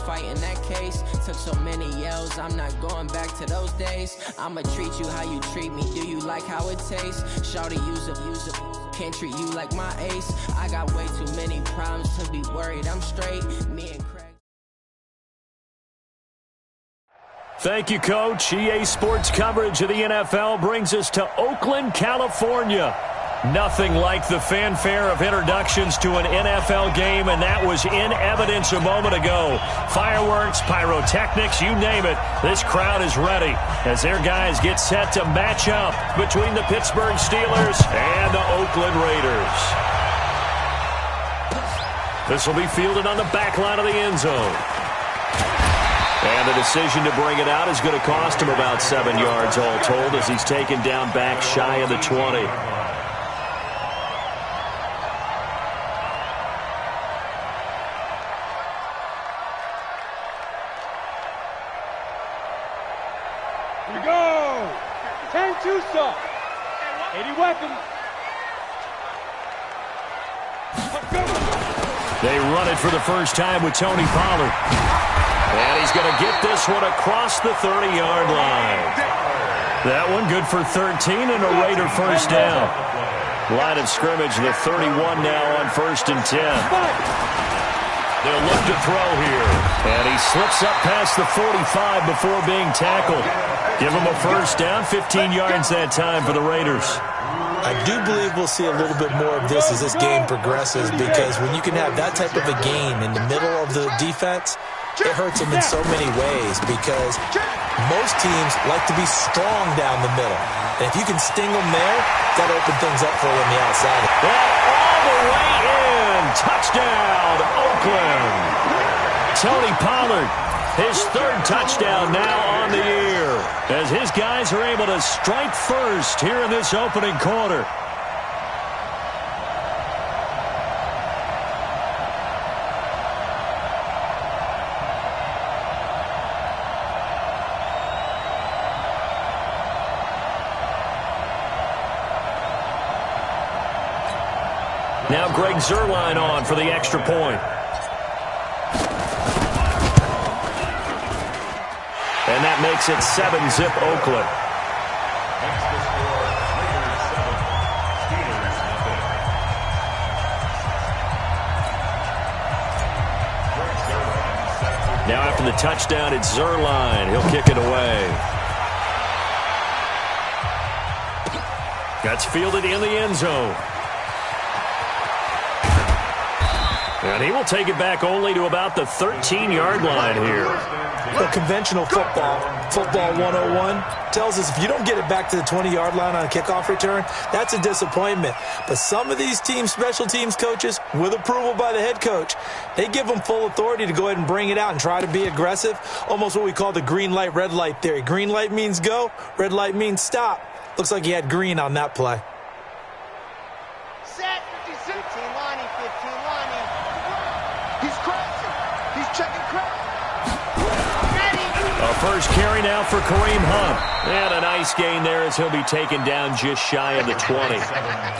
fight in that case. Took so many yells, I'm not going back to those days. I'ma treat you how you treat me, do you like how it tastes? Shawty, use up, can't treat you like my ace. I got way too many problems to be worried, I'm straight. Me and Craig. Thank you, Coach. EA Sports coverage of the NFL brings us to Oakland, California. Nothing like the fanfare of introductions to an NFL game, and that was in evidence a moment ago. Fireworks, pyrotechnics, you name it. This crowd is ready as their guys get set to match up between the Pittsburgh Steelers and the Oakland Raiders. This will be fielded on the back line of the end zone. And the decision to bring it out is going to cost him about 7 yards all told as he's taken down back shy of the 20. Here we go. 10-2 stop. 80 weapons. They run it for the first time with Tony Pollard. And he's going to get this one across the 30-yard line. That one good for 13 and a Raider first down. Line of scrimmage, the 31 now on 1st and 10. They'll look to throw here. And he slips up past the 45 before being tackled. Give him a first down, 15 yards that time for the Raiders. I do believe we'll see a little bit more of this as this game progresses, because when you can have that type of a game in the middle of the defense, it hurts them in so many ways, because most teams like to be strong down the middle. And if you can sting them there, that'll open things up for you on the outside. Well, all the way in. Touchdown, Oakland. Tony Pollard, his 3rd touchdown now on the year, as his guys are able to strike first here in this opening quarter. Now Greg Zuerlein on for the extra point. And that makes it 7-zip Oakland. Now after the touchdown, it's Zuerlein. He'll kick it away. That's fielded in the end zone. And he will take it back only to about the 13-yard line here. Well, conventional football 101, tells us if you don't get it back to the 20-yard line on a kickoff return, that's a disappointment. But some of these teams, special teams coaches, with approval by the head coach, they give them full authority to go ahead and bring it out and try to be aggressive, almost what we call the green light, red light theory. Green light means go, red light means stop. Looks like he had green on that play. Set, 15 Lonnie, 15 Lonnie. He's crossing. He's checking cross. A first carry now for Kareem Hunt. And a nice gain there as he'll be taken down just shy of the 20.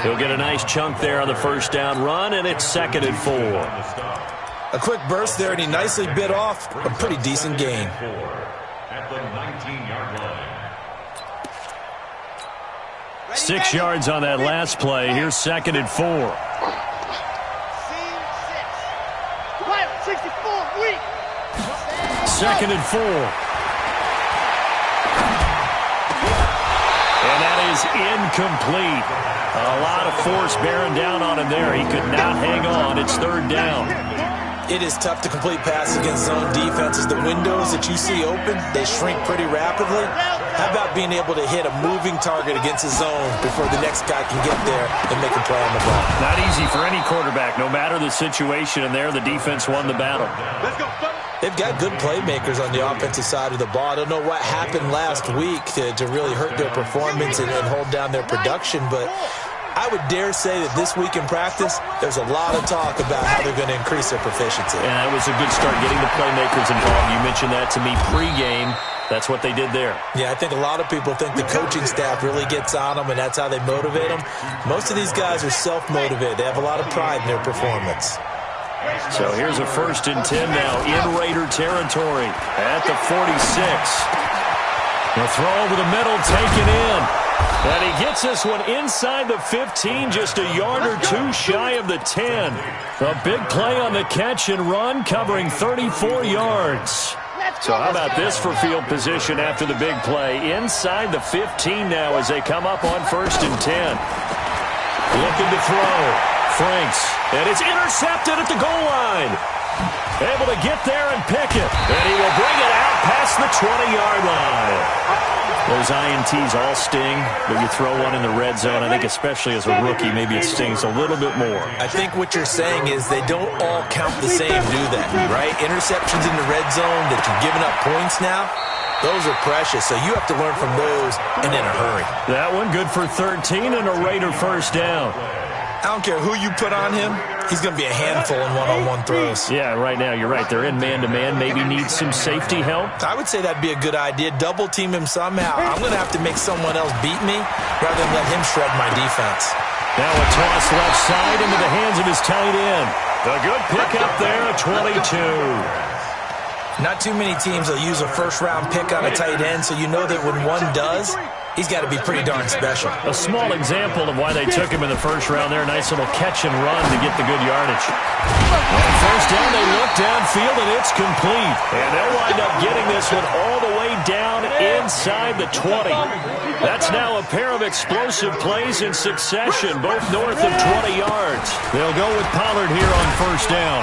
He'll get a nice chunk there on the first down run, and it's 2nd and 4. A quick burst there, and he nicely bit off a pretty decent gain. At the 19-yard line. 6 yards on that last play. Here's 2nd and 4. Scene 6. 64, weak. 2nd and 4. And that is incomplete. A lot of force bearing down on him there. He could not hang on. It's 3rd down. It is tough to complete passes against zone defenses. The windows that you see open, they shrink pretty rapidly. How about being able to hit a moving target against a zone before the next guy can get there and make a play on the ball? Not easy for any quarterback, no matter the situation, and there the defense won the battle. They've got good playmakers on the offensive side of the ball. I don't know what happened last week to really hurt their performance and hold down their production, but I would dare say that this week in practice, there's a lot of talk about how they're going to increase their proficiency. And that was a good start, getting the playmakers involved. You mentioned that to me pregame. That's what they did there. Yeah, I think a lot of people think the coaching staff really gets on them, and that's how they motivate them. Most of these guys are self-motivated. They have a lot of pride in their performance. So here's a 1st and 10 now in Raider territory at the 46. The throw over the middle, taken in. And he gets this one inside the 15, just a yard or two shy of the 10. A big play on the catch and run, covering 34 yards. So how about this for field position after the big play? Inside the 15 now as they come up on 1st and 10. Looking to throw. Franks. And it's intercepted at the goal line. Able to get there and pick it. And he will bring it out past the 20-yard line. Those INTs all sting, but you throw one in the red zone. I think especially as a rookie, maybe it stings a little bit more. I think what you're saying is they don't all count the same, do they? Right? Interceptions in the red zone that you're giving up points now, those are precious. So you have to learn from those and in a hurry. That one good for 13 and a Raider 1st down. I don't care who you put on him. He's going to be a handful in one-on-one throws. Yeah, right now, you're right. They're in man-to-man. Maybe needs some safety help. I would say that'd be a good idea. Double-team him somehow. I'm going to have to make someone else beat me rather than let him shred my defense. Now a toss left side into the hands of his tight end. A good pickup there at 22. Not too many teams will use a first-round pick on a tight end, so you know that when one does, he's got to be pretty darn special. A small example of why they took him in the 1st round there. Nice little catch and run to get the good yardage. On 1st down, they look downfield, and it's complete. And they'll wind up getting this one all the way down inside the 20. That's now a pair of explosive plays in succession, both north of 20 yards. They'll go with Pollard here on 1st down.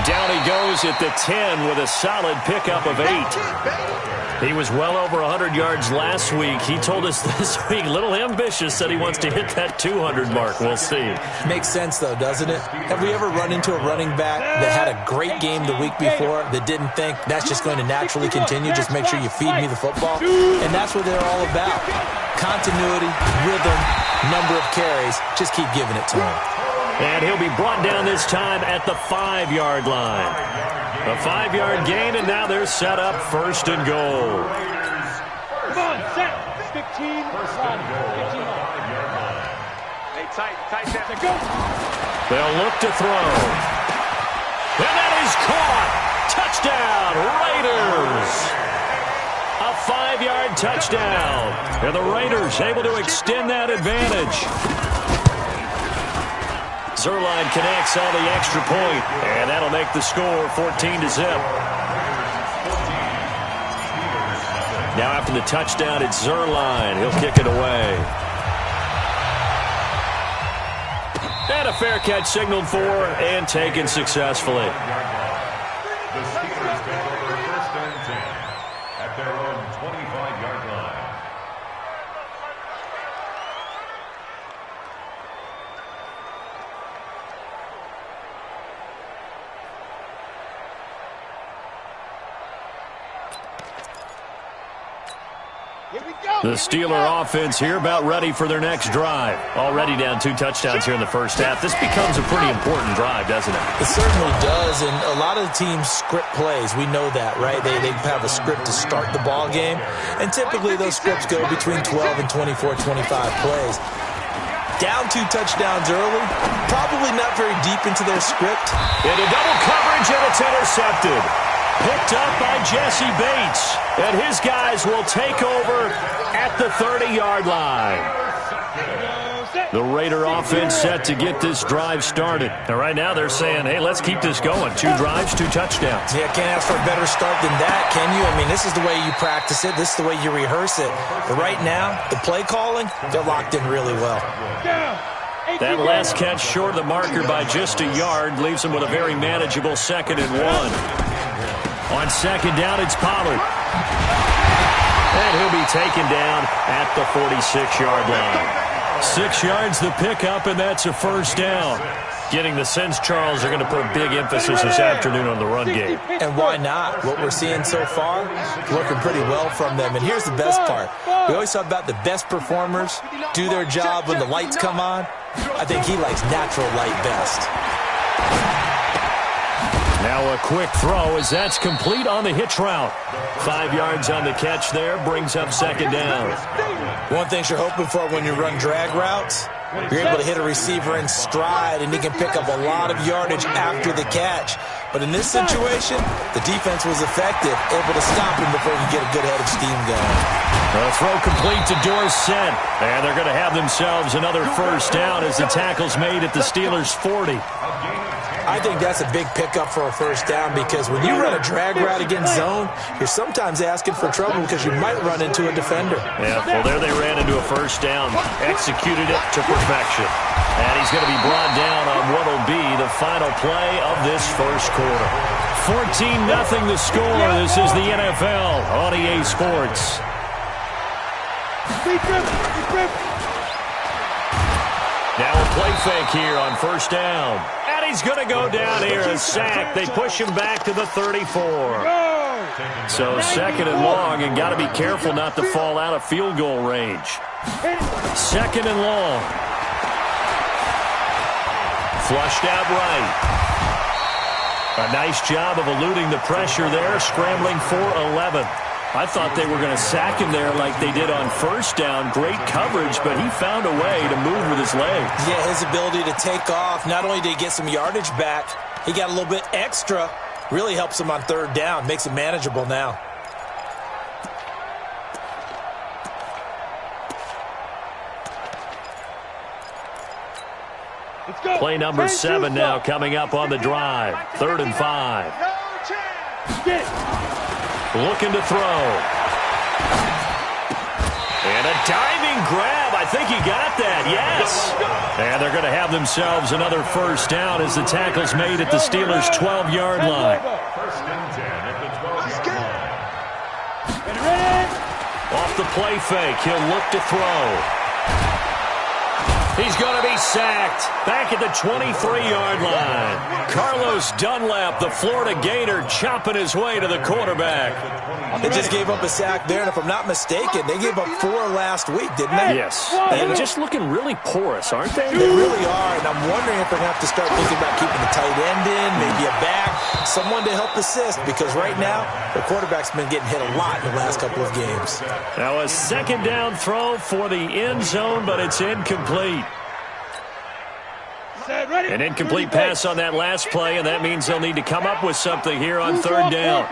Down he goes at the 10 with a solid pickup of 8. He was well over 100 yards last week. He told us this week, little ambitious, said he wants to hit that 200 mark. We'll see. Makes sense, though, doesn't it? Have we ever run into a running back that had a great game the week before that didn't think that's just going to naturally continue? Just make sure you feed me the football. And that's what they're all about. Continuity, rhythm, number of carries. Just keep giving it to him. And he'll be brought down this time at the 5-yard line. A 5-yard gain, and now they're set up 1st and goal. Come on, set. 15. 15. Hey, tight that. Go. They'll look to throw. And that is caught. Touchdown, Raiders. A 5-yard touchdown. And the Raiders able to extend that advantage. Zuerlein connects on the extra point, and that'll make the score 14-0. Now after the touchdown, it's Zuerlein. He'll kick it away. And a fair catch signaled for and taken successfully. The Steelers take over 1st and 10 at their own 25-yard line. The Steeler offense here about ready for their next drive. Already down 2 touchdowns here in the 1st half. This becomes a pretty important drive, doesn't it? It certainly does, and a lot of the teams script plays. We know that, right? They have a script to start the ball game, and typically those scripts go between 12 and 24, 25 plays. Down 2 touchdowns early, probably not very deep into their script. Into double coverage, and it's intercepted. Picked up by Jesse Bates. And his guys will take over at the 30-yard line. The Raider offense set to get this drive started. And right now they're saying, hey, let's keep this going. 2 drives, 2 touchdowns. Yeah, can't ask for a better start than that, can you? I mean, this is the way you practice it. This is the way you rehearse it. But right now, the play calling, they're locked in really well. That last catch short of the marker by just a yard leaves them with a very manageable 2nd and 1. On 2nd down, it's Pollard. And he'll be taken down at the 46-yard line. 6 yards the pickup, and that's a 1st down. Getting the sense, Charles, are going to put a big emphasis this afternoon on the run game. And why not? What we're seeing so far, working pretty well from them. And here's the best part. We always talk about the best performers do their job when the lights come on. I think he likes natural light best. Now a quick throw as that's complete on the hitch route. 5 yards on the catch there, brings up 2nd down. One thing you're hoping for when you run drag routes, You're able to hit a receiver in stride, and he can pick up a lot of yardage after the catch. But in this situation, the defense was effective, able to stop him before he could get a good head of steam going. The throw complete to Dorsett. And they're going to have themselves another first down as the tackle's made at the Steelers' 40. I think that's a big pickup for a first down, because when you run a drag route against zone, you're sometimes asking for trouble because you might run into a defender. Yeah, well, there they ran into a first down, executed it to perfection. And he's going to be brought down on what will be the final play of this first quarter. 14-0 the score. This is the NFL on EA Sports. Now a play fake here on first down. And he's going to go down here, a sack. They push him back to the 34. So second and long, and got to be careful not to fall out of field goal range. Second and long. Flushed out right. A nice job of eluding the pressure there, scrambling for 11. I thought they were going to sack him there like they did on first down. Great coverage, but he found a way to move with his legs. Yeah, his ability to take off, not only did he get some yardage back, he got a little bit extra. Really helps him on third down, makes it manageable now. Play number 7 now coming up on the drive. 3rd and 5. Looking to throw. And a diving grab. I think he got that. Yes. And they're going to have themselves another first down as the tackle's made at the Steelers' 12-yard line. First and 10 at the 12-yard line. Off the play fake, he'll look to throw. He's going to be sacked back at the 23-yard line. Carlos Dunlap, the Florida Gator, chopping his way to the quarterback. They just gave up a sack there, and if I'm not mistaken, they gave up 4 last week, didn't they? Yes. And just looking really porous, aren't they? They really are, and I'm wondering if they're going to have to start thinking about keeping the tight end in, maybe a back, someone to help assist, because right now, the quarterback's been getting hit a lot in the last couple of games. Now a second down throw for the end zone, but it's incomplete. An incomplete pass on that last play, and that means they'll need to come up with something here on third down.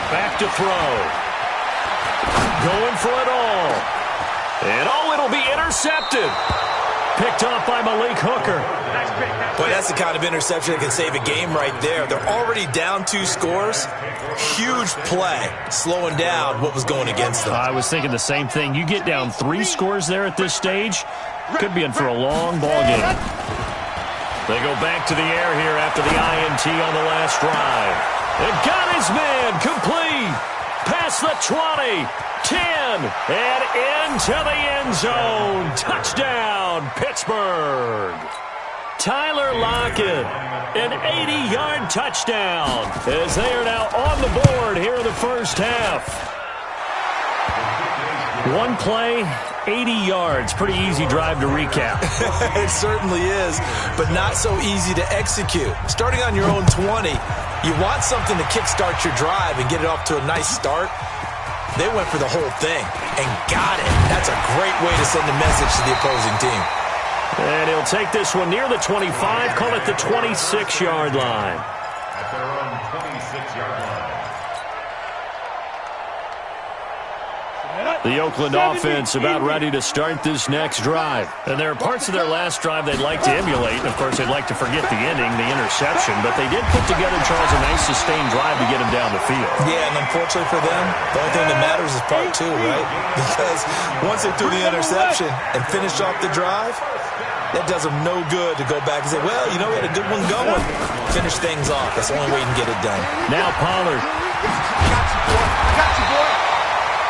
Back to throw. Going for it all. And it'll be intercepted. Picked off by Malik Hooker. Boy, that's the kind of interception that can save a game right there. They're already down 2 scores. Huge play, slowing down what was going against them. I was thinking the same thing. You get down 3 scores there at this stage, could be in for a long ball game. They go back to the air here after the INT on the last drive. And got his man complete. Past the 20, 10, and into the end zone. Touchdown, Pittsburgh. Tyler Lockett, an 80-yard touchdown as they are now on the board here in the first half. One play, 80 yards. Pretty easy drive to recap. It certainly is, but not so easy to execute. Starting on your own 20, you want something to kickstart your drive and get it off to a nice start. They went for the whole thing and got it. That's a great way to send a message to the opposing team. And he'll take this one near the 25, call it the 26-yard line. At their own 26-yard line. The Oakland offense about ready to start this next drive. And there are parts of their last drive they'd like to emulate. And of course, they'd like to forget the ending, the interception. But they did put together, Charles, a nice sustained drive to get him down the field. Yeah, and unfortunately for them, the only thing that matters is part 2, right? Because once they threw the interception and finished off the drive, that does them no good to go back and say, well, you know, we had a good one going. Finish things off. That's the only way you can get it done. Now Pollard. Got you, boy.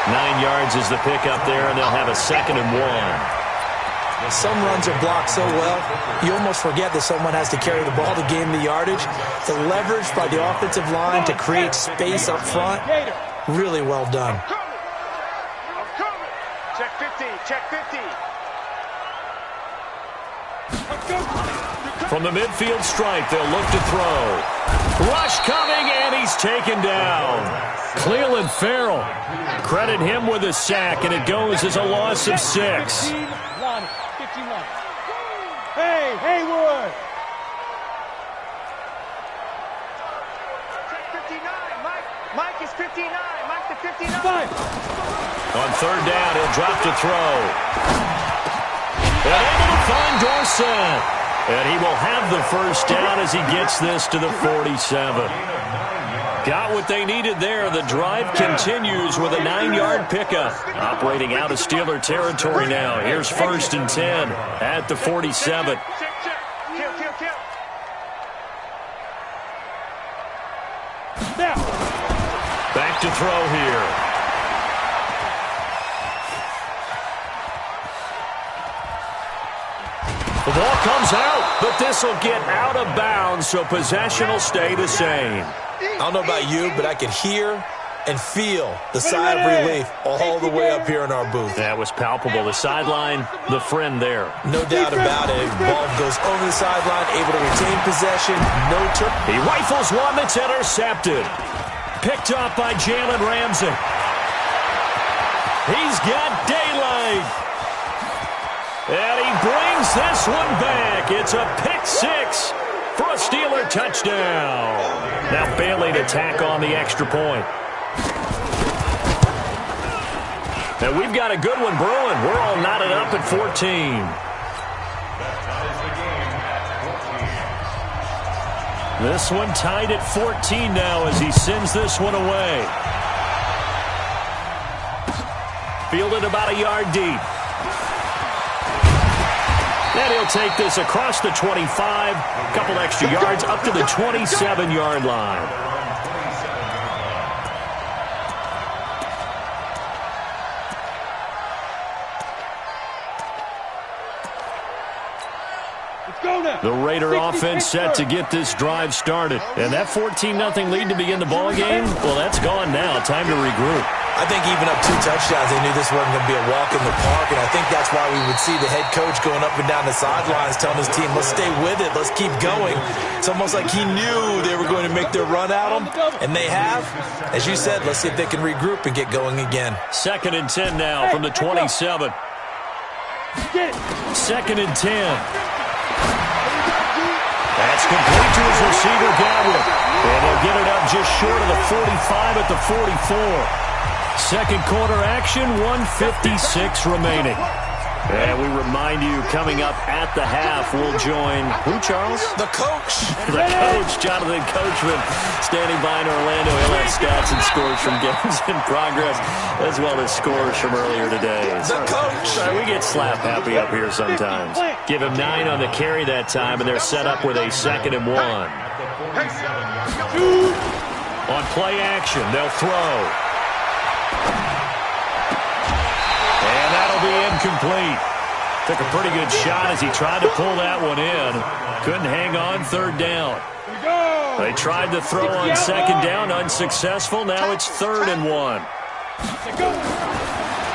9 yards is the pickup there, and they'll have a 2nd and 1. Some runs are blocked so well, you almost forget that someone has to carry the ball to gain the yardage. The leverage by the offensive line to create space up front, really well done. I'm coming. Check 50, check 50. From the midfield stripe, they'll look to throw. Rush coming, and he's taken down. Clelin Ferrell, credit him with a sack, and it goes as a loss of 6. 15 Lonnie. Hey, Hayward! Check 59, Mike. Mike is 59. Mike to 59. Five. On third down, he'll drop to throw. And able to find Dorsett. And he will have the first down as he gets this to the 47. Got what they needed there. The drive continues with a 9-yard pickup. Operating out of Steeler territory now. Here's 1st and 10 at the 47. Kill. Now. Back to throw here. The ball comes out, but this will get out of bounds, so possession will stay the same. I don't know about you, but I could hear and feel the sigh of relief all the way up here in our booth. That was palpable. The sideline, the friend there. No doubt about it. Ball goes over the sideline, able to retain possession. No turn. He rifles one that's intercepted. Picked up by Jalen Ramsey. He's got daylight. And he brings this one back. It's a pick 6 for a Steeler touchdown. Now Bailey to tack on the extra point. And we've got a good one brewing. We're all knotted up at 14. This one tied at 14 now as he sends this one away. Fielded about a yard deep. And he'll take this across the 25, a couple extra yards up to the 27-yard line. The Raider offense set to get this drive started. And that 14-0 lead to begin the ball game, well, that's gone now. Time to regroup. I think even up 2 touchdowns, they knew this wasn't going to be a walk in the park, and I think that's why we would see the head coach going up and down the sidelines telling his team, let's stay with it, let's keep going. It's almost like he knew they were going to make their run at him, and they have. As you said, let's see if they can regroup and get going again. 2nd and 10 now from the 27. 2nd and 10. That's complete to his receiver, Godwin. And they'll get it up just short of the 45 at the 44. Second quarter action, 1:56 remaining. And we remind you, coming up at the half, we'll join, who, Charles? The coach. The coach, Jonathan Coachman, standing by in Orlando. He'll have stats and scores from games in progress, as well as scores from earlier today. The coach. We get slap happy up here sometimes. Give him 9 on the carry that time, and they're set up with a 2nd and 1. On play action, they'll throw. And that'll be incomplete. Took a pretty good shot as he tried to pull that one in. Couldn't hang on 3rd down. They tried to throw on 2nd down, unsuccessful. Now it's 3rd and 1.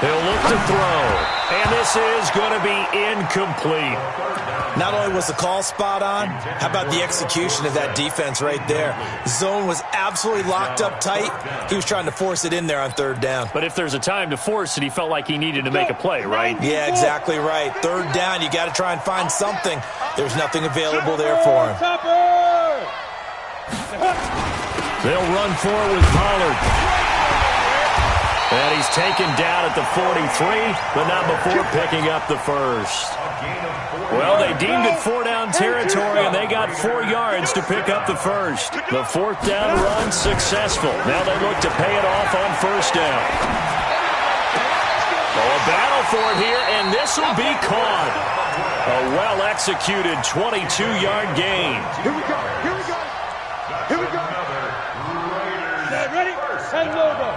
He'll look to throw. And this is going to be incomplete. Not only was the call spot on, how about the execution of that defense right there? Zone was absolutely locked up tight. He was trying to force it in there on 3rd down. But if there's a time to force it, he felt like he needed to make a play, right? Yeah, exactly right. 3rd down, you got to try and find something. There's nothing available there for him. They'll run for it with Pollard. And he's taken down at the 43, but not before picking up the first. Well, they deemed it 4-down territory, and they got 4 yards to pick up the first. The 4th down run successful. Now they look to pay it off on 1st down. Oh, a battle for it here, and this will be caught. A well-executed 22-yard gain. Here we go. Ready? Send over.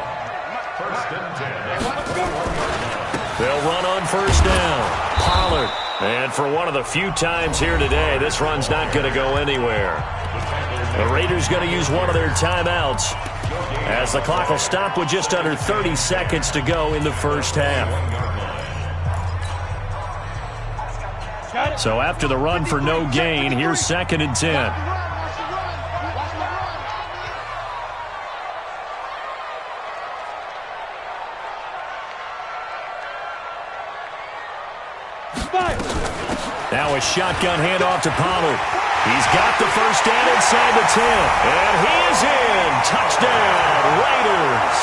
They'll run on 1st down. Pollard. And for one of the few times here today, this run's not going to go anywhere. The Raiders going to use one of their timeouts as the clock will stop with just under 30 seconds to go in the first half. So after the run for no gain, here's 2nd and 10. Now a shotgun handoff to Pollard. He's got the first down inside the 10. And he is in. Touchdown, Raiders.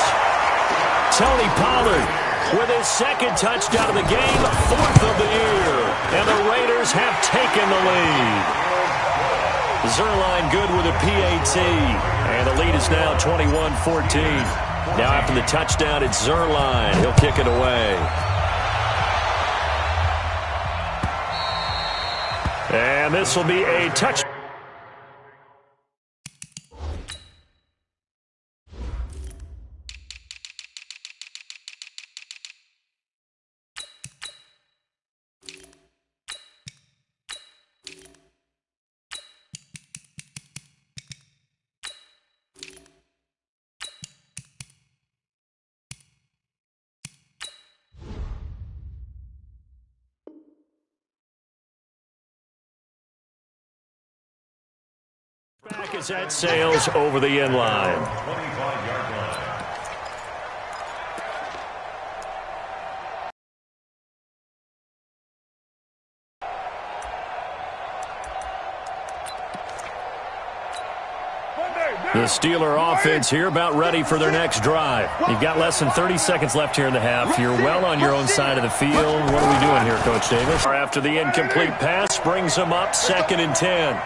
Tony Pollard with his second touchdown of the game, fourth of the year. And the Raiders have taken the lead. Zuerlein good with a PAT. And the lead is now 21-14. Now after the touchdown, it's Zuerlein. He'll kick it away. And this will be a touchdown. Back as that sails over the end line. 25-yard line. The Steeler offense here about ready for their next drive. You've got less than 30 seconds left here in the half. You're well on your own side of the field. What are we doing here, Coach Davis? After the incomplete pass, brings them up 2nd and 10.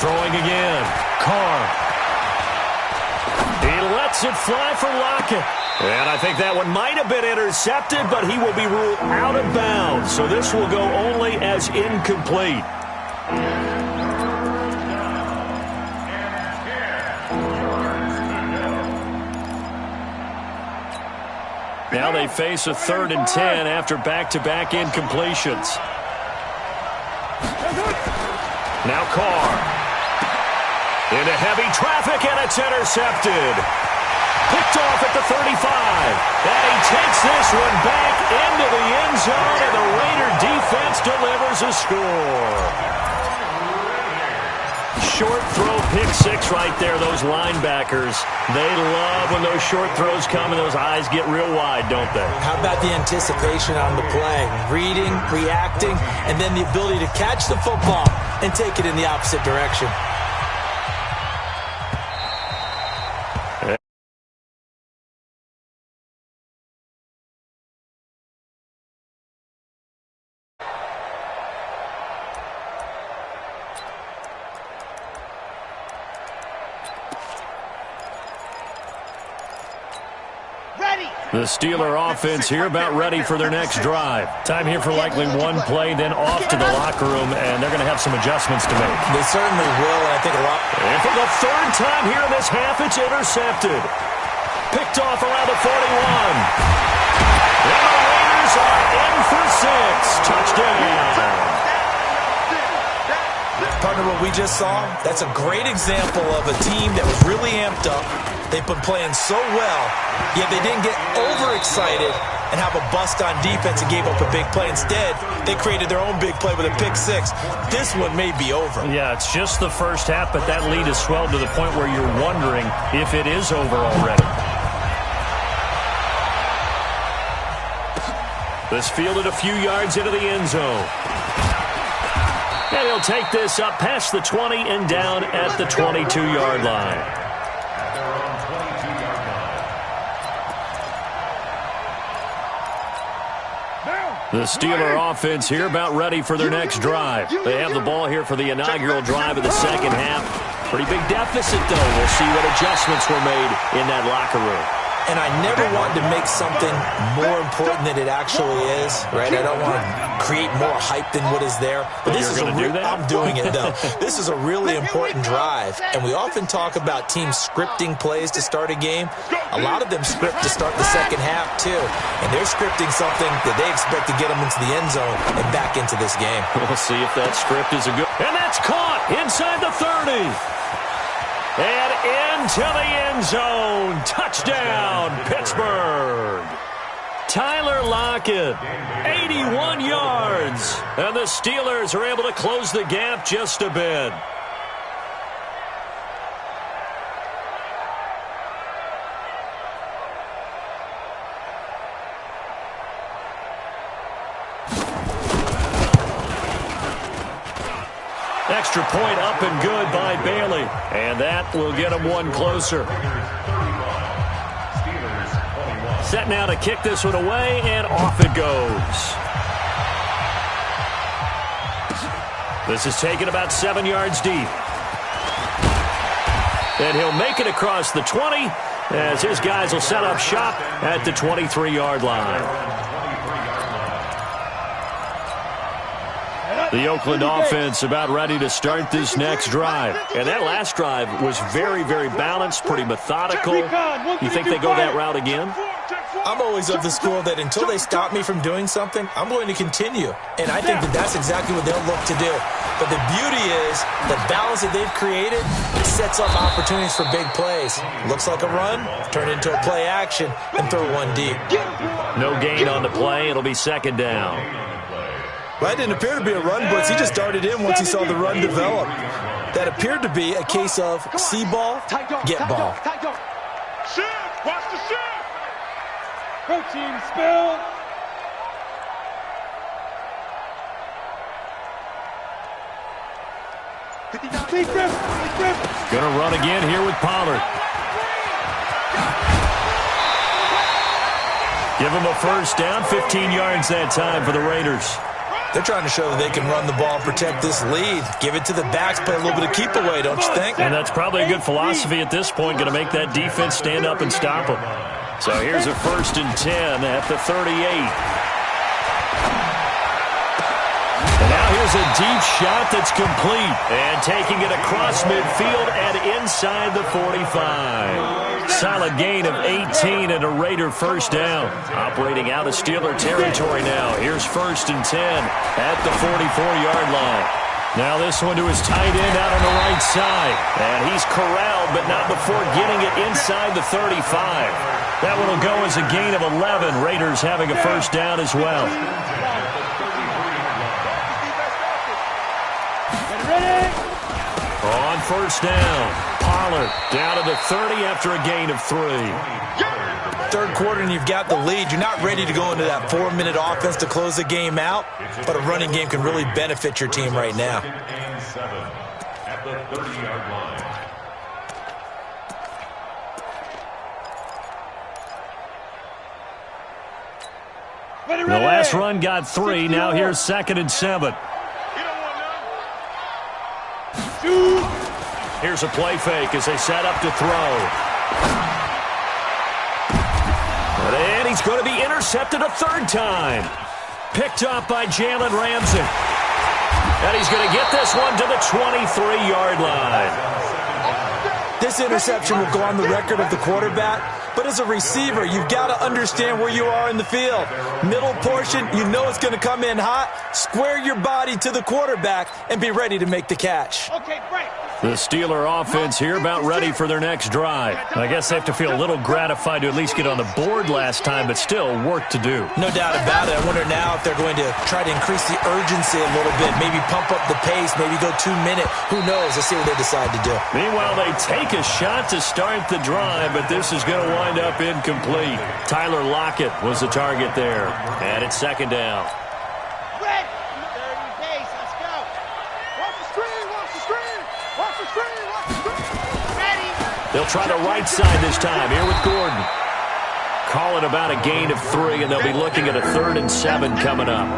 Throwing again. Carr. He lets it fly for Lockett. And I think that one might have been intercepted, but he will be ruled out of bounds. So this will go only as incomplete. Now they face a 3rd and 10 after back-to-back incompletions. Now Carr. Into heavy traffic, and it's intercepted. Picked off at the 35. And he takes this one back into the end zone, and the Raider defense delivers a score. Short throw, pick six right there, those linebackers. They love when those short throws come and those eyes get real wide, don't they? How about the anticipation on the play? Reading, reacting, and then the ability to catch the football and take it in the opposite direction. The Steeler offense here about ready for their next drive. Time here for likely one play, then off to the locker room, and they're going to have some adjustments to make. They certainly will, and I think a lot. And for the 3rd time here in this half, it's intercepted. Picked off around the 41. And the Raiders are in for 6. Touchdown. Partner, what we just saw, that's a great example of a team that was really amped up. They've been playing so well, yet they didn't get overexcited and have a bust on defense and gave up a big play. Instead, they created their own big play with a pick six. This one may be over. Yeah, it's just the first half, but that lead has swelled to the point where you're wondering if it is over already. This fielded a few yards into the end zone. And he'll take this up past the 20 and down at the 22-yard line. The Steeler offense here about ready for their next drive. They have the ball here for the inaugural drive of the second half. Pretty big deficit, though. We'll see what adjustments were made in that locker room. And I never wanted to make something more important than it actually is, right? I don't want to create more hype than what is there. But this is I'm doing it, though. This is a really important drive. And we often talk about teams scripting plays to start a game. A lot of them script to start the second half, too. And they're scripting something that they expect to get them into the end zone and back into this game. We'll see if that script is a good... And that's caught inside the 30. And into the end zone. Touchdown, Pittsburgh. Tyler Lockett, 81 yards. And the Steelers are able to close the gap just a bit. Extra point up and good by Bailey. And that will get him one closer. Set now to kick this one away, and off it goes. This is taken about 7 yards deep. And he'll make it across the 20 as his guys will set up shop at the 23-yard line. The Oakland offense about ready to start this next drive. And that last drive was very, very balanced, pretty methodical. You think they go that route again? I'm always of the school that until they stop me from doing something, I'm going to continue. And I think that that's exactly what they'll look to do. But the beauty is the balance that they've created sets up opportunities for big plays. Looks like a run, turn it into a play action, and throw one deep. No gain on the play. It'll be second down. Well, that didn't appear to be a run blitz. He just darted in once he saw the run develop. That appeared to be a case of see ball, get ball. Shift! Watch the shift! Protein spill! Big rip! Gonna run again here with Pollard. Give him a first down, 15 yards that time for the Raiders. They're trying to show that they can run the ball and protect this lead. Give it to the backs, play a little bit of keep away, don't you think? And that's probably a good philosophy at this point, going to make that defense stand up and stop them. So here's a 1st and 10 at the 38. And now here's a deep shot that's complete. And taking it across midfield and inside the 45. Solid gain of 18 and a Raider first down. Operating out of Steeler territory now. Here's 1st and 10 at the 44-yard line. Now this one to his tight end out on the right side. And he's corralled, but not before getting it inside the 35. That one will go as a gain of 11. Raiders having a first down as well. On first down, Pollard down to the 30 after a gain of 3. Third quarter and you've got the lead. You're not ready to go into that 4-minute offense to close the game out, but a running game can really benefit your team right now. And 7 at the 30-yard line. The last run got 3. Now here's 2nd and 7. Here's a play fake as they set up to throw. And he's going to be intercepted a third time. Picked up by Jalen Ramsey. And he's going to get this one to the 23-yard line. This interception will go on the record of the quarterback. But as a receiver, you've got to understand where you are in the field. Middle portion, you know it's going to come in hot. Square your body to the quarterback and be ready to make the catch. Okay, break. The Steeler offense here about ready for their next drive. I guess they have to feel a little gratified to at least get on the board last time, but still work to do. No doubt about it. I wonder now if they're going to try to increase the urgency a little bit, maybe pump up the pace, maybe go 2 minute. Who knows? Let's see what they decide to do. Meanwhile, they take a shot to start the drive, but this is going to wind up incomplete. Tyler Lockett was the target there, and it's 2nd down. Red, 30 base, let's go. Watch the screen, watch the screen. Watch the screen, watch the screen. Ready. They'll try the right side this time. Here with Gordon. Call it about a gain of 3, and they'll be looking at a 3rd and 7 coming up.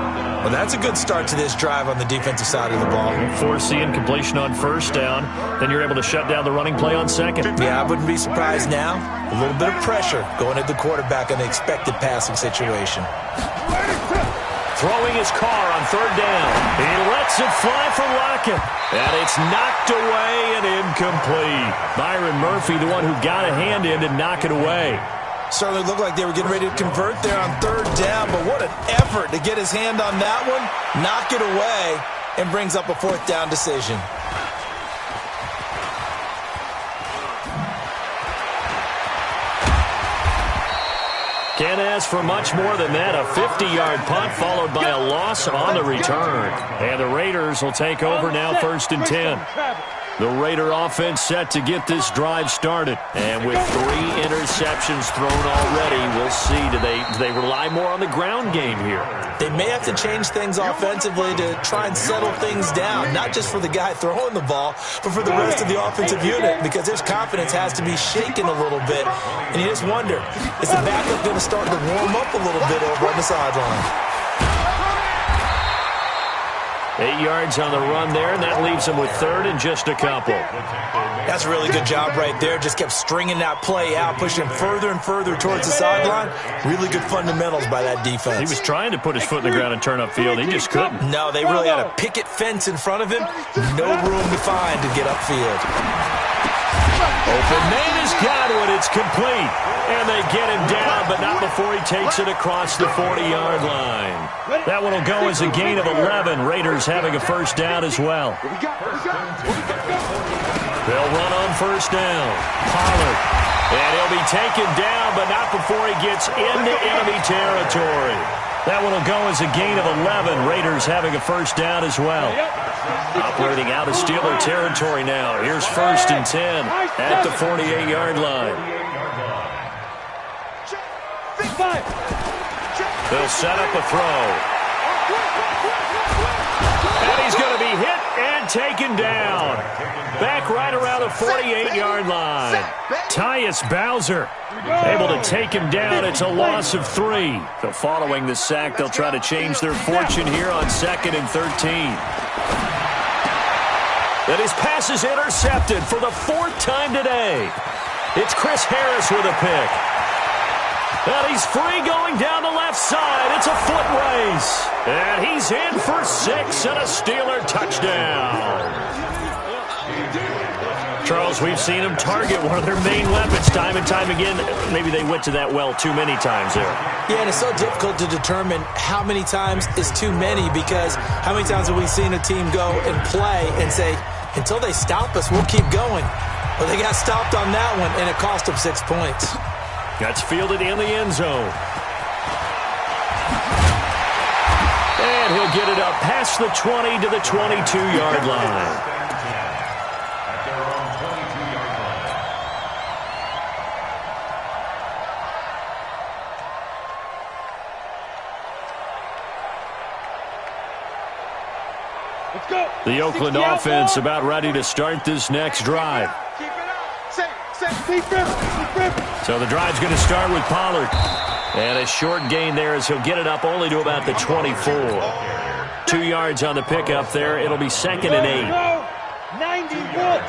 Well, that's a good start to this drive on the defensive side of the ball. Force the incompletion on first down. Then you're able to shut down the running play on second. Yeah, I wouldn't be surprised now. A little bit of pressure going at the quarterback in an expected passing situation. Throwing his car on 3rd down. He lets it fly from Lockett. And it's knocked away and incomplete. Byron Murphy, the one who got a hand in to knock it away. Certainly looked like they were getting ready to convert there on 3rd down, but what an effort to get his hand on that one, knock it away, and brings up a 4th down decision. Can't ask for much more than that. A 50-yard punt followed by a loss on the return. And the Raiders will take over now 1st and 10. The Raider offense set to get this drive started. And with 3 interceptions thrown already, we'll see. Do they rely more on the ground game here? They may have to change things offensively to try and settle things down, not just for the guy throwing the ball, but for the rest of the offensive unit, because his confidence has to be shaken a little bit. And you just wonder, is the backup going to start to warm up a little bit over on the sideline? 8 yards on the run there, and that leaves them with 3rd and just a couple. That's a really good job right there. Just kept stringing that play out, pushing further and further towards the sideline. Really good fundamentals by that defense. He was trying to put his foot in the ground and turn upfield. He just couldn't. No, they really had a picket fence in front of him. No room to find to get upfield. Open man is Godwin. It's complete. And they get him down, but not before he takes it across the 40-yard line. That one will go as a gain of 11. Raiders having a first down as well. They'll run on first down. Pollard. And he'll be taken down, but not before he gets into enemy territory. That one will go as a gain of 11. Raiders having a first down as well. Operating out of Steeler territory now. Here's 1st and 10 at the 48-yard line. They'll set up a throw. And he's going to be hit and taken down. Back right around the 48-yard line. Tyus Bowser able to take him down. It's a loss of 3. So following the sack, they'll try to change their fortune here on 2nd and 13. And his pass is intercepted for the 4th time today. It's Chris Harris with a pick. And he's free going down the left side. It's a foot race. And he's in for 6 and a Steeler touchdown. Charles, we've seen them target one of their main weapons time and time again. Maybe they went to that well too many times there. Yeah, and it's so difficult to determine how many times is too many, because how many times have we seen a team go and play and say, until they stop us, we'll keep going. Well, they got stopped on that one, and it cost them 6 points. That's fielded in the end zone. And he'll get it up past the 20 to the 22-yard line. The Oakland offense about ready to start this next drive. So the drive's going to start with Pollard. And a short gain there as he'll get it up only to about the 24. 2 yards on the pickup there. It'll be 2nd and 8. 91.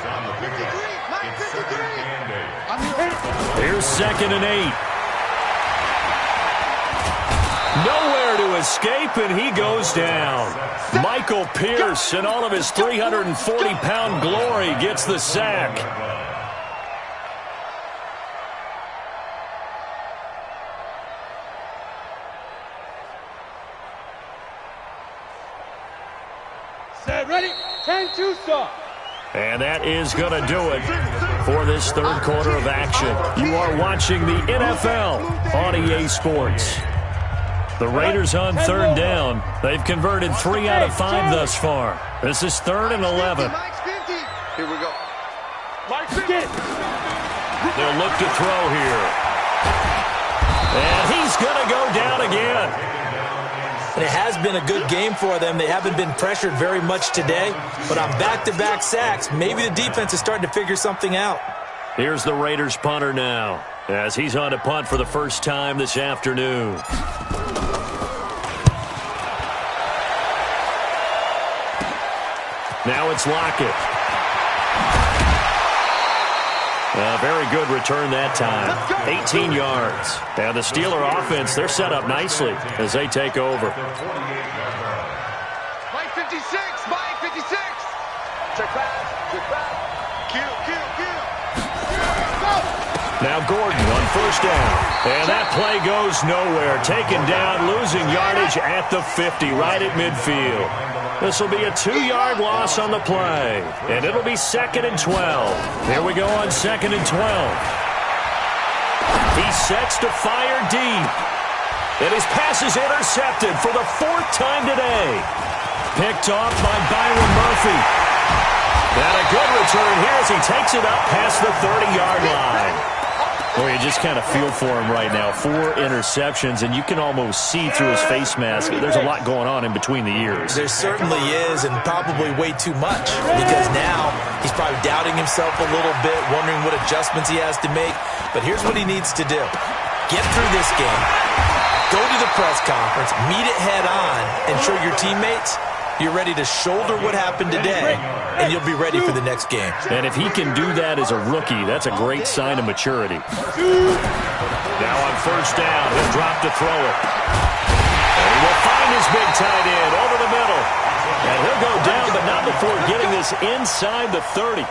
Here's 2nd and 8. Nowhere to escape, and he goes down. Michael Pierce, in all of his 340-pound glory, gets the sack. Set, ready, 10-2 stop. And that is going to do it for this 3rd quarter of action. You are watching the NFL on EA Sports. The Raiders on 3rd down. They've converted 3 out of 5 thus far. This is 3rd and 11. Here we go. They'll look to throw here. And he's going to go down again. And it has been a good game for them. They haven't been pressured very much today, but on back-to-back sacks, maybe the defense is starting to figure something out. Here's the Raiders punter now, as he's on to punt for the first time this afternoon. Now it's Lockett. A very good return that time. 18 yards. And the Steeler offense, they're set up nicely as they take over. Mike 56, Mike 56. Check back. Now Gordon on first down. And that play goes nowhere. Taken down, losing yardage at the 50, right at midfield. This will be a 2-yard loss on the play. And it'll be 2nd and 12. Here we go on 2nd and 12. He sets to fire deep. And his pass is intercepted for the 4th time today. Picked off by Byron Murphy. And a good return here as he takes it up past the 30-yard line. Well, you just kind of feel for him right now. 4 interceptions, and you can almost see through his face mask. There's a lot going on in between the ears. There certainly is, and probably way too much, because now he's probably doubting himself a little bit, wondering what adjustments he has to make. But here's what he needs to do. Get through this game, go to the press conference, meet it head on, and show your teammates you're ready to shoulder what happened today, and you'll be ready for the next game. And if he can do that as a rookie, that's a great sign of maturity. Now on first down, he'll drop to throw it. And he will find his big tight end over the middle. And he'll go down, but not before getting this inside the 30.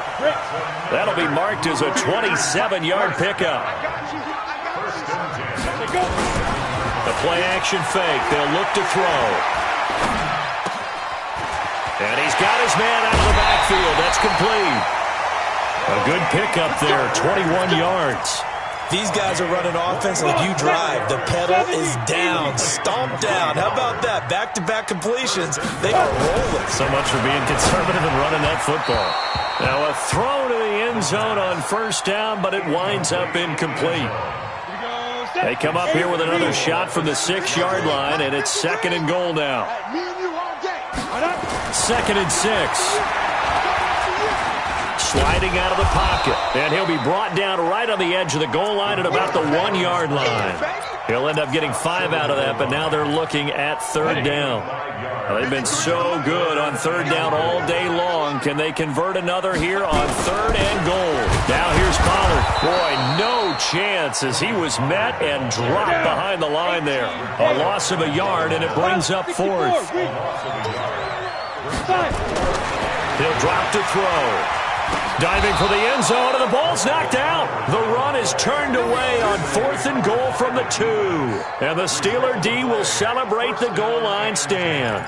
That'll be marked as a 27-yard pickup. The play-action fake. They'll look to throw. And he's got his man out of the backfield. That's complete. A good pickup there, 21 yards. These guys are running offense like you drive. The pedal is down, stomped down. How about that? Back-to-back completions. They are rolling. So much for being conservative and running that football. Now a throw to the end zone on first down, but it winds up incomplete. They come up here with another shot from the 6-yard line, and it's 2nd and goal now. 2nd and 6. Sliding out of the pocket, and he'll be brought down right on the edge of the goal line at about the 1-yard line. He'll end up getting 5 out of that, but now they're looking at 3rd down. Now, they've been so good on 3rd down all day long. Can they convert another here on 3rd and goal? Now here's Pollard. Boy, no chance as he was met and dropped behind the line there. A loss of a yard, and it brings up 4th. He'll drop to throw. Diving for the end zone, and the ball's knocked out. The run is turned away on 4th and goal from the 2. And the Steeler D will celebrate the goal line stand.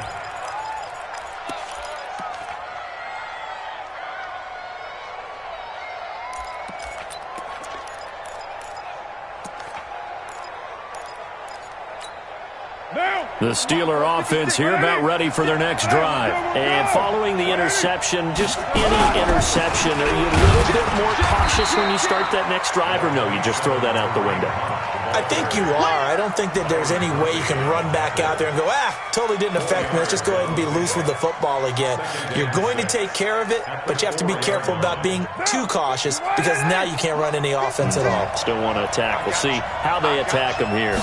The Steeler offense here about ready for their next drive. And following the interception, just any interception, are you a little bit more cautious when you start that next drive, or no, you just throw that out the window? I think you are. I don't think that there's any way you can run back out there and go, totally didn't affect me. Let's just go ahead and be loose with the football again. You're going to take care of it, but you have to be careful about being too cautious because now you can't run any offense at all. Still want to attack. We'll see how they attack him here.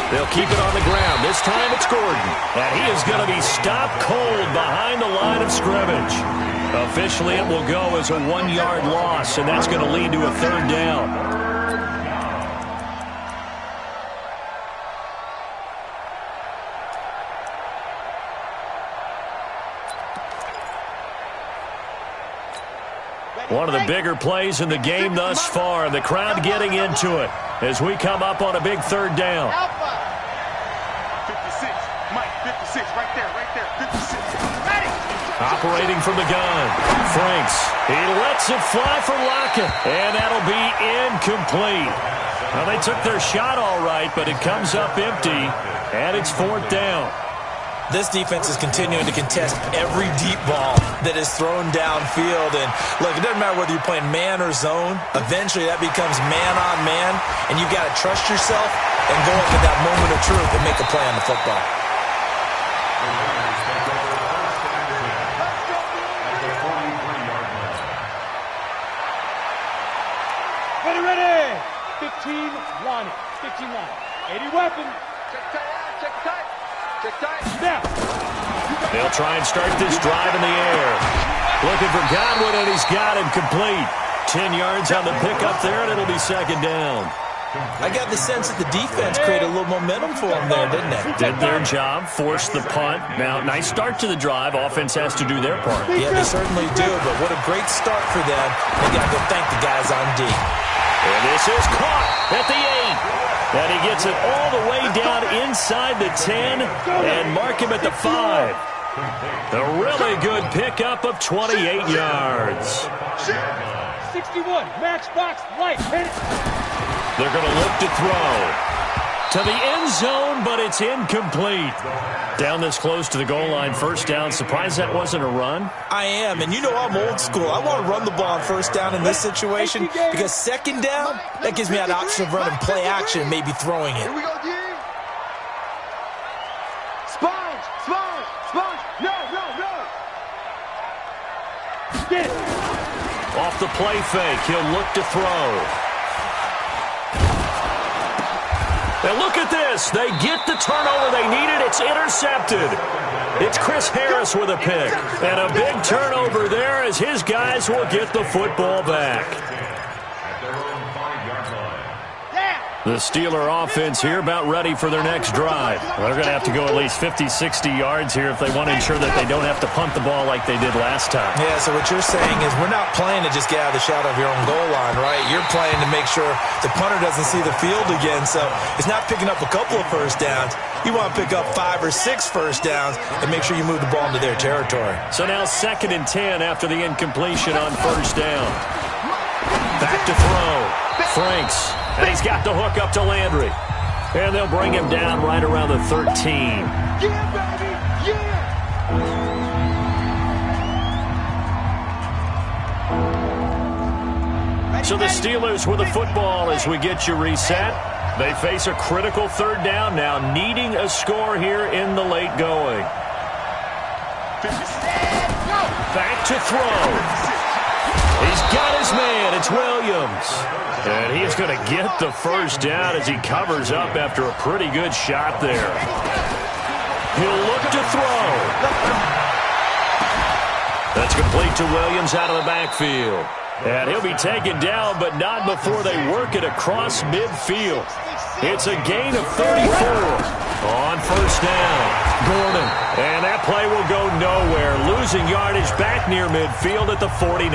They'll keep it on the ground. This time it's Gordon. And he is going to be stopped cold behind the line of scrimmage. Officially, it will go as a 1-yard loss, and that's going to lead to a 3rd down. One of the bigger plays in the game thus far. The crowd getting into it as we come up on a big 3rd down. 56, Mike, 56, right there, 56. Operating from the gun. Franks. He lets it fly for Lockett. And that'll be incomplete. Well, they took their shot all right, but it comes up empty. And it's 4th down. This defense is continuing to contest every deep ball that is thrown downfield. And, look, it doesn't matter whether you're playing man or zone. Eventually, that becomes man-on-man, and you've got to trust yourself and go up at that moment of truth and make a play on the football. Ready. 15 line. 15 line. 80 weapon. Check tight. Now. They'll try and start this drive in the air. Looking for Godwin, and he's got him complete. 10 yards on the pickup there, and it'll be 2nd down. I got the sense that the defense created a little momentum for them there, didn't they? Did their job, forced the punt. Now, nice start to the drive. Offense has to do their part. Yeah, they certainly do, but what a great start for them. They got to go thank the guys on D. And this is caught at the 8. And he gets it all the way down inside the 10 and mark him at the 5. A really good pickup of 28 yards. 61, max box, light, hit it. They're going to look to throw. To the end zone, but it's incomplete. Down this close to the goal line, first down. Surprised that wasn't a run? I am, and you know I'm old school. I want to run the ball on first down in this situation because second down, that gives me that option of running play action and maybe throwing it. Here we go, D. Sponge, sponge, sponge. No. Get. Off the play fake, he'll look to throw. And look at this. They get the turnover they needed. It's intercepted. It's Chris Harris with a pick. And a big turnover there as his guys will get the football back. At their own 5-yard line. The Steeler offense here about ready for their next drive. Well, they're going to have to go at least 50, 60 yards here if they want to ensure that they don't have to punt the ball like they did last time. Yeah, so what you're saying is we're not playing to just get out of the shadow of your own goal line, right? You're playing to make sure the punter doesn't see the field again. So it's not picking up a couple of first downs. You want to pick up 5 or 6 first downs and make sure you move the ball into their territory. So now 2nd and 10 after the incompletion on first down. Back to throw. Franks. And he's got the hook up to Landry. And they'll bring him down right around the 13. Yeah, baby. Yeah. So the Steelers with the football as we get you reset. They face a critical third down now, needing a score here in the late going. Back to throw. He's got his man. It's Williams. And he's going to get the first down as he covers up after a pretty good shot there. He'll look to throw. That's complete to Williams out of the backfield. And he'll be taken down, but not before they work it across midfield. It's a gain of 34 on first down. Gordon. And that play will go nowhere. Losing yardage back near midfield at the 49.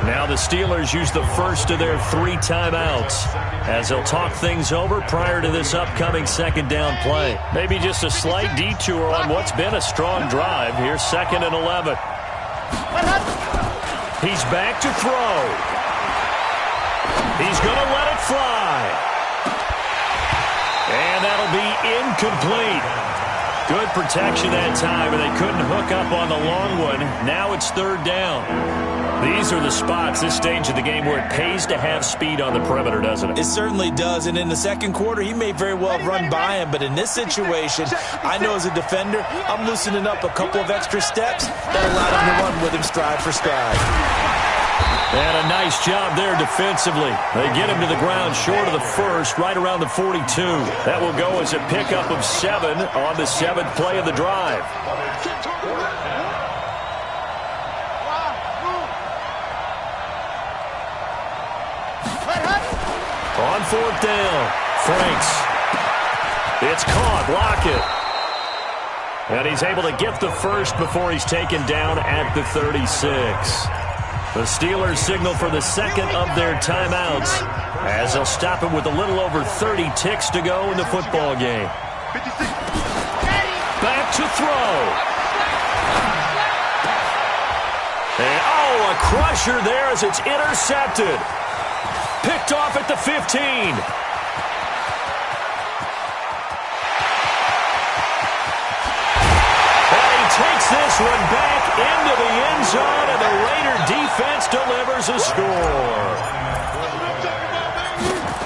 Now the Steelers use the first of their 3 timeouts as they'll talk things over prior to this upcoming second down play. Maybe just a slight detour on what's been a strong drive. Here's 2nd and 11. He's back to throw. He's going to let it fly. And that'll be incomplete. Good protection that time, and they couldn't hook up on the long one. Now it's 3rd down. These are the spots, this stage of the game, where it pays to have speed on the perimeter, doesn't it? It certainly does, and in the second quarter, he may very well have run by him, but in this situation, I know as a defender, I'm loosening up a couple of extra steps that allow him to run with him stride for stride. And a nice job there defensively. They get him to the ground short of the first, right around the 42. That will go as a pickup of 7 on the 7th play of the drive. On 4th down, Franks. It's caught. Lockett. And he's able to get the first before he's taken down at the 36. The Steelers signal for the 2nd of their timeouts as they'll stop him with a little over 30 ticks to go in the football game. Back to throw. And, a crusher there as it's intercepted. Picked off at the 15. And he takes this one back into the end zone, and the Raider defense delivers a score.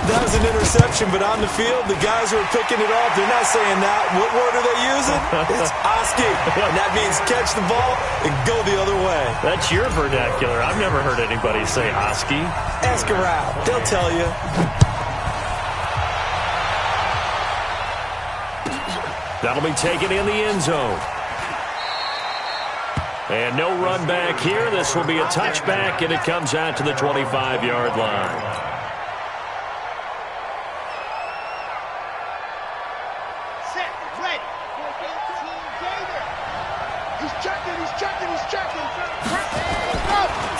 That was an interception, but on the field, the guys who are picking it off, they're not saying that. What word are they using? It's Oski. And that means catch the ball and go the other way. That's your vernacular. I've never heard anybody say Oski. Ask around. They'll tell you. That'll be taken in the end zone. And no run back here. This will be a touchback, and it comes out to the 25-yard line.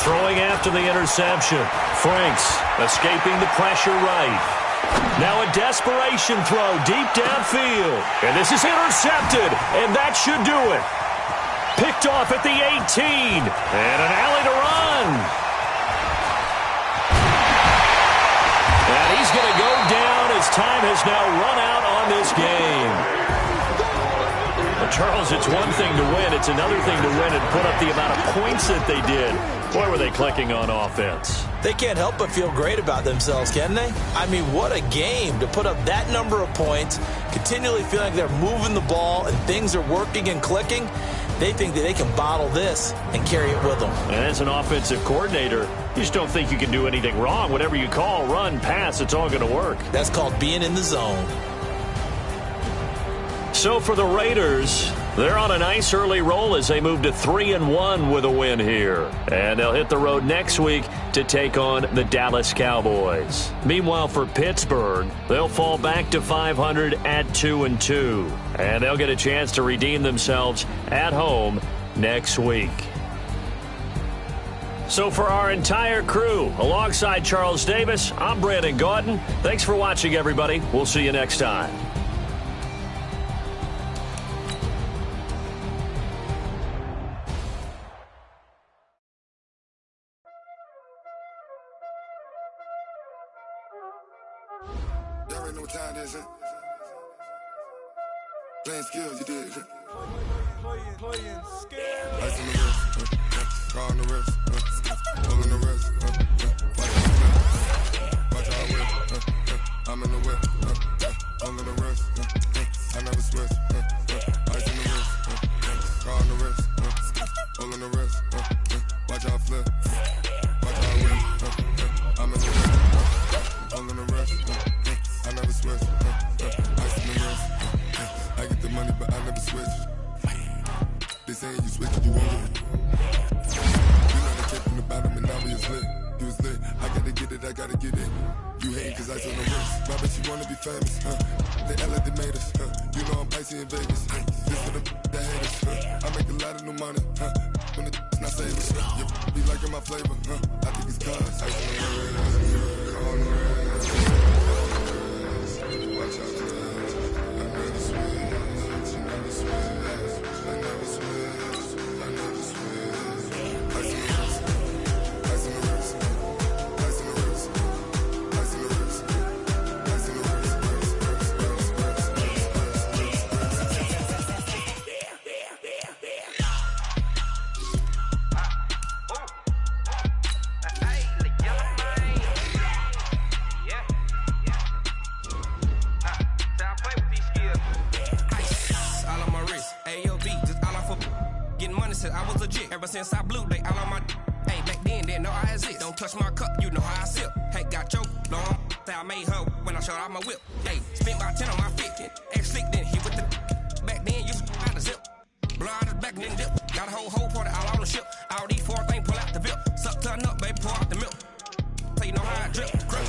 Throwing after the interception. Franks escaping the pressure right. Now a desperation throw deep downfield. And this is intercepted, and that should do it. Picked off at the 18. And an alley to run. And he's going to go down as as time has now run out on this game. Well, Charles, it's one thing to win. It's another thing to win and put up the amount of points that they did. Boy, were they clicking on offense. They can't help but feel great about themselves, can they? I mean, what a game to put up that number of points, continually feeling like they're moving the ball and things are working and clicking. They think that they can bottle this and carry it with them. And as an offensive coordinator, you just don't think you can do anything wrong. Whatever you call, run, pass, it's all going to work. That's called being in the zone. So for the Raiders, they're on a nice early roll as they move to 3-1 with a win here. And they'll hit the road next week to take on the Dallas Cowboys. Meanwhile, for Pittsburgh, they'll fall back to 500 at 2-2. And they'll get a chance to redeem themselves at home next week. So for our entire crew, alongside Charles Davis, I'm Brandon Gaudin. Thanks for watching, everybody. We'll see you next time. Y'all already know what time it is, huh? Playing skills, you did. Playing skills. Ice on the wrist, car on the wrist, pull on the wrist, watch how I whip, I'm in the whip, pull on the wrist, I never switch, ice on the wrist, car on the wrist, pull on the wrist, watch how I flip, watch how I whip, I'm in the whip, pull on the wrist, I never switch, ice on the wrist, I get the money but I never switch. They saying you switch, you won't get it. You know the kick from the bottom and now we was lit. You was lit, I gotta get it, I gotta get it. You hating cause ice on the wrist. My bitch, you wanna be famous, They act like they made us, You know I'm icy in Vegas, This for the that hate us, I make a lot of new money, When the not savers, You be liking my flavor, I think it's cause ice on the wrist, on the wrist, watch out, I never switch, you never switch. I never switch, I never switch. Ice on the wrist, ice on the wrist, ice on the wrist, ice on the wrist, ice on the I was legit. Ever since I blew, they all on my hey, back then, didn't know I exist. Don't touch my cup, you know how I sip. Hey, got choked, long. Say I made her when I showed out my whip. Hey, spent about 10 on my 50. Ex-slick, then hit with the back then, you out the zip. Blow out his back, then dip. Got a whole party all on the ship. All these four things pull out the bip. Suck, turn up, baby, pour out the milk. So you know how I drip. Crush.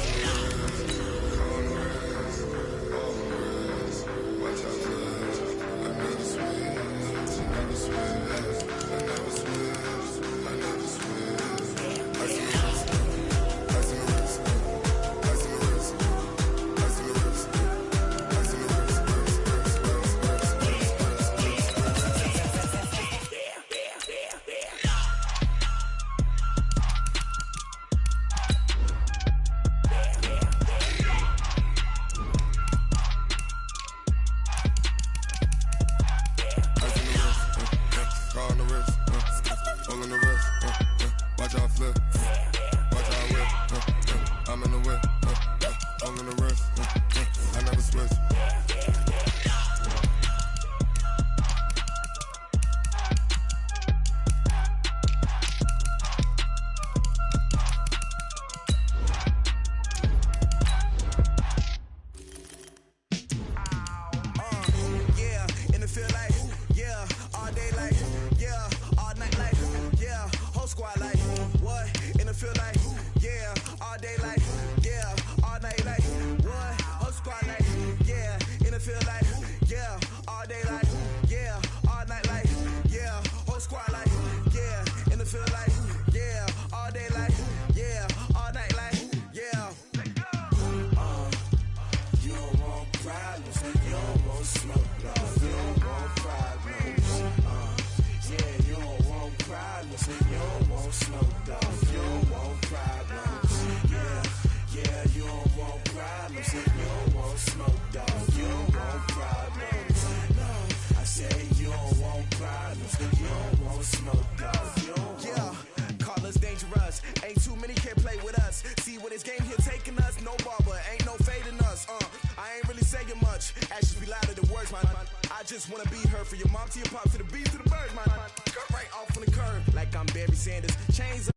Actions be louder than words, man. I just wanna be heard, from your mom to your pop to the beat to the birds, man. Cut right off on the curb like I'm Barry Sanders. Chains